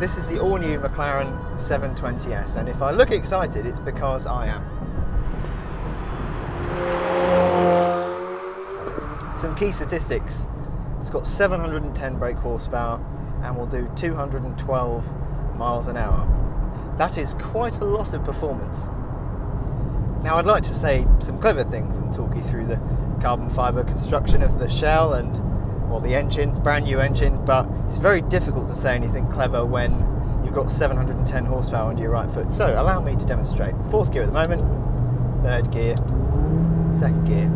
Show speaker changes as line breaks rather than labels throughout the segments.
This is the all-new McLaren 720S, and if I look excited, it's because I am. Some key statistics. It's got 710 brake horsepower and will do 212 miles an hour. That is quite a lot of performance. Now I'd like to say some clever things and talk you through the carbon fibre construction of the shell and, well, the engine, brand new engine, but it's very difficult to say anything clever when you've got 710 horsepower under your right foot. So allow me to demonstrate. Fourth gear at the moment, third gear, second gear.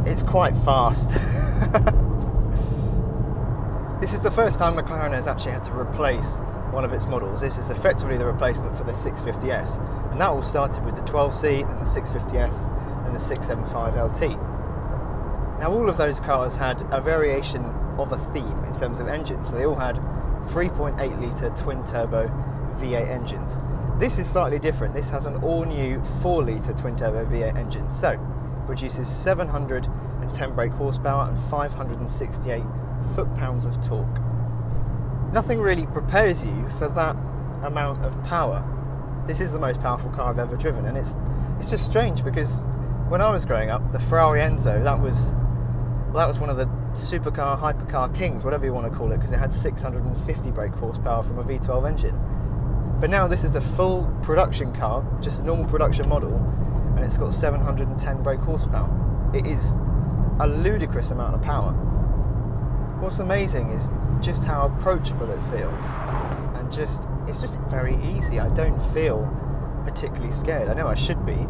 It's quite fast. This is the first time McLaren has actually had to replace one of its models. This is effectively the replacement for the 650S, and that all started with the 12C, then the 650S, and the 675 LT. Now all of those cars had a variation of a theme in terms of engines. So they all had 3.8 litre twin turbo V8 engines. This is slightly different. This has an all new 4 litre twin turbo V8 engine. So produces 710 brake horsepower and 568 foot-pounds of torque. Nothing really prepares you for that amount of power. This is the most powerful car I've ever driven, and it's just strange because when I was growing up, the Ferrari Enzo, that was one of the supercar, hypercar kings, whatever you want to call it, because it had 650 brake horsepower from a V12 engine. But now this is a full production car, just a normal production model, and it's got 710 brake horsepower. It is a ludicrous amount of power. What's amazing is just how approachable it feels, and it's just very easy. I don't feel particularly scared. I know I should be,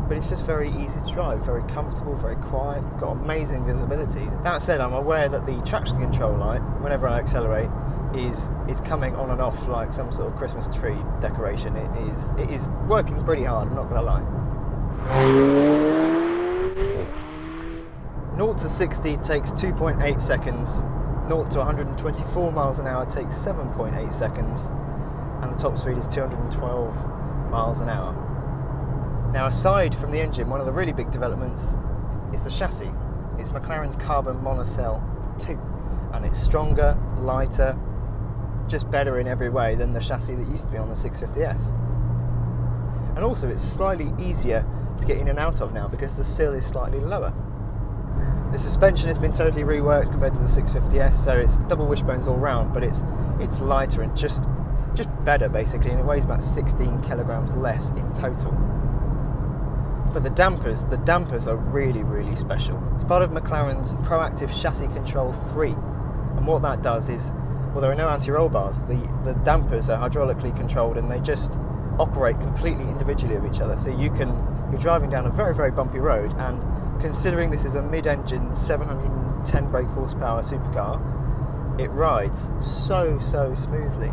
but it's just very easy to drive, very comfortable, very quiet. You've got amazing visibility. That said, I'm aware that the traction control light, whenever I accelerate, is coming on and off like some sort of Christmas tree decoration. It is working pretty hard, I'm not going to lie. 0 to 60 takes 2.8 seconds, 0 to 124 miles an hour takes 7.8 seconds, and the top speed is 212 miles an hour. Now, aside from the engine, one of the really big developments is the chassis. It's McLaren's carbon monocell 2, and it's stronger, lighter, just better in every way than the chassis that used to be on the 650S. And also it's slightly easier to get in and out of now because the sill is slightly lower. The suspension has been totally reworked compared to the 650S, so it's double wishbones all round, but it's lighter and just better basically, and it weighs about 16 kilograms less in total. For the dampers are really, really special. It's part of McLaren's Proactive Chassis Control 3, and what that does is, well, there are no anti-roll bars. The dampers are hydraulically controlled, and they just operate completely individually of each other. So you're driving down a very, very bumpy road, and considering this is a mid-engine 710 brake horsepower supercar, it rides so smoothly.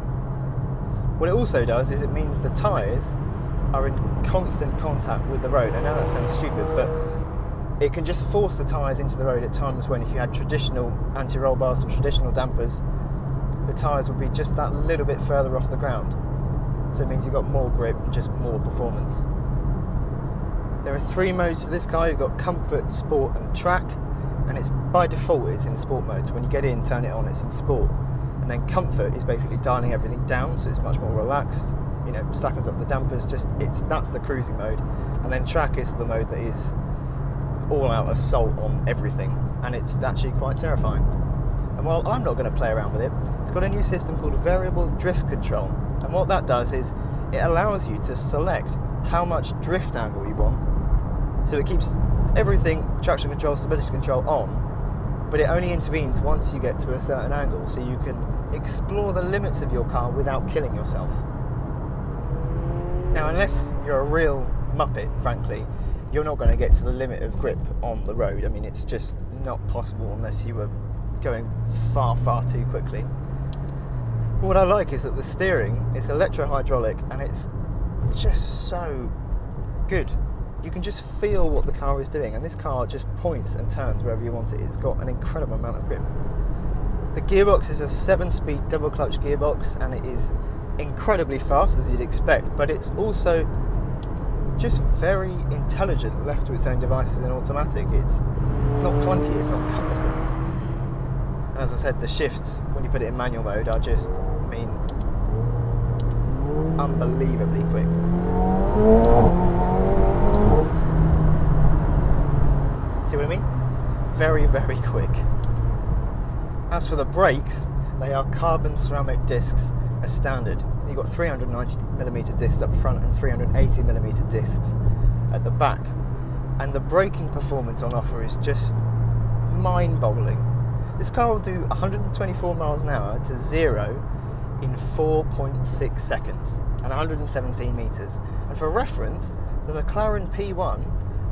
What it also does is it means the tyres are in constant contact with the road. I know that sounds stupid, but it can just force the tyres into the road at times when, if you had traditional anti-roll bars and traditional dampers, the tyres would be just that little bit further off the ground. So it means you've got more grip and just more performance. There are 3 modes to this car. You've got Comfort, Sport and Track, and it's by default it's in Sport mode. So when you get in, turn it on, it's in Sport. And then Comfort is basically dialing everything down, so it's much more relaxed. You know, slackens off the dampers. That's the cruising mode. And then Track is the mode that is all out assault on everything, and it's actually quite terrifying. And while I'm not going to play around with it, it's got a new system called Variable Drift Control, and what that does is it allows you to select how much drift angle you want. So it keeps everything, traction control, stability control on, but it only intervenes once you get to a certain angle, so you can explore the limits of your car without killing yourself. Now, unless you're a real muppet, frankly, you're not going to get to the limit of grip on the road. I mean, it's just not possible unless you were going far too quickly. But what I like is that the steering is electro-hydraulic, and it's just so good. You can just feel what the car is doing, and this car just points and turns wherever you want it. It's got an incredible amount of grip. The gearbox is a 7-speed double clutch gearbox, and it is incredibly fast, as you'd expect, but it's also just very intelligent left to its own devices in automatic. It's not clunky, it's not cumbersome. And as I said, the shifts, when you put it in manual mode, are just, I mean, unbelievably quick. See what I mean? Very, very quick. As for the brakes, they are carbon ceramic discs as standard. You've got 390mm discs up front and 380mm discs at the back. And the braking performance on offer is just mind-boggling. This car will do 124 miles an hour to 0 in 4.6 seconds and 117 metres. And for reference, the McLaren P1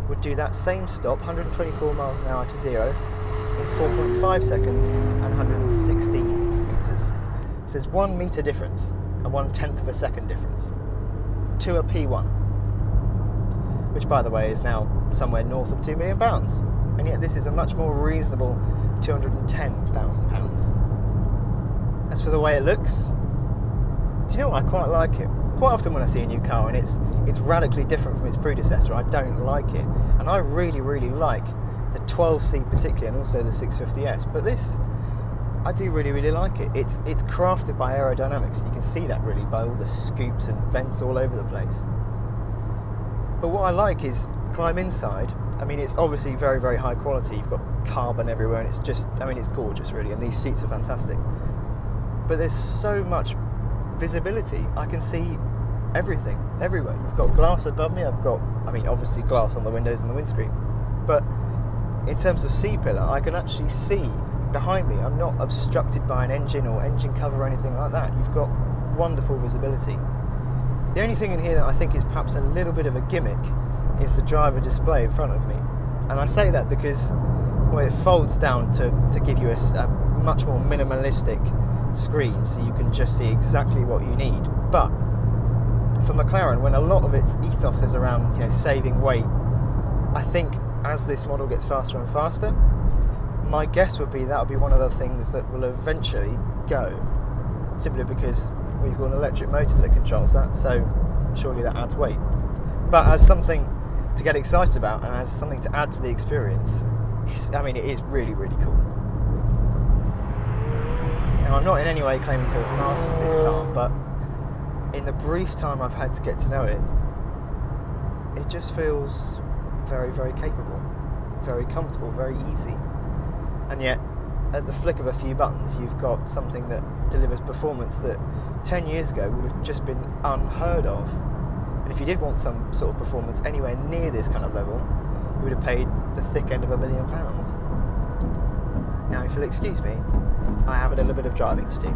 would do that same stop, 124 miles an hour to 0 in 4.5 seconds and 160 metres. So there's 1 metre difference, a 1/10 of a second difference to a P1, which by the way is now somewhere north of £2 million, and yet this is a much more reasonable £210,000. As for the way it looks, do you know what? I quite like it. Quite often when I see a new car and it's radically different from its predecessor, I don't like it, and I really, really like the 12C particularly, and also the 650S. But this, I do really, really like it. It's crafted by aerodynamics, and you can see that really by all the scoops and vents all over the place. But what I like is climb inside. I mean, it's obviously very, very high quality. You've got carbon everywhere, and it's just, I mean, it's gorgeous really, and these seats are fantastic. But there's so much visibility. I can see everything, everywhere. You've got glass above me. I've got, I mean, obviously glass on the windows and the windscreen. But in terms of C-pillar, I can actually see behind me. I'm not obstructed by an engine or engine cover or anything like that. You've got wonderful visibility. The only thing in here that I think is perhaps a little bit of a gimmick is the driver display in front of me. And I say that because, well, it folds down to give you a much more minimalistic screen, so you can just see exactly what you need. But for McLaren, when a lot of its ethos is around, you know, saving weight, I think as this model gets faster and faster, my guess would be that will be one of the things that will eventually go, simply because we've got an electric motor that controls that, so surely that adds weight. But as something to get excited about and as something to add to the experience, I mean, it is really, really cool. Now, I'm not in any way claiming to have mastered this car, but in the brief time I've had to get to know it, it just feels very, very capable, very comfortable, very easy. And yet, at the flick of a few buttons, you've got something that delivers performance that 10 years ago would have just been unheard of. And if you did want some sort of performance anywhere near this kind of level, you would have paid the thick end of £1 million. Now, if you'll excuse me, I have a little bit of driving to do.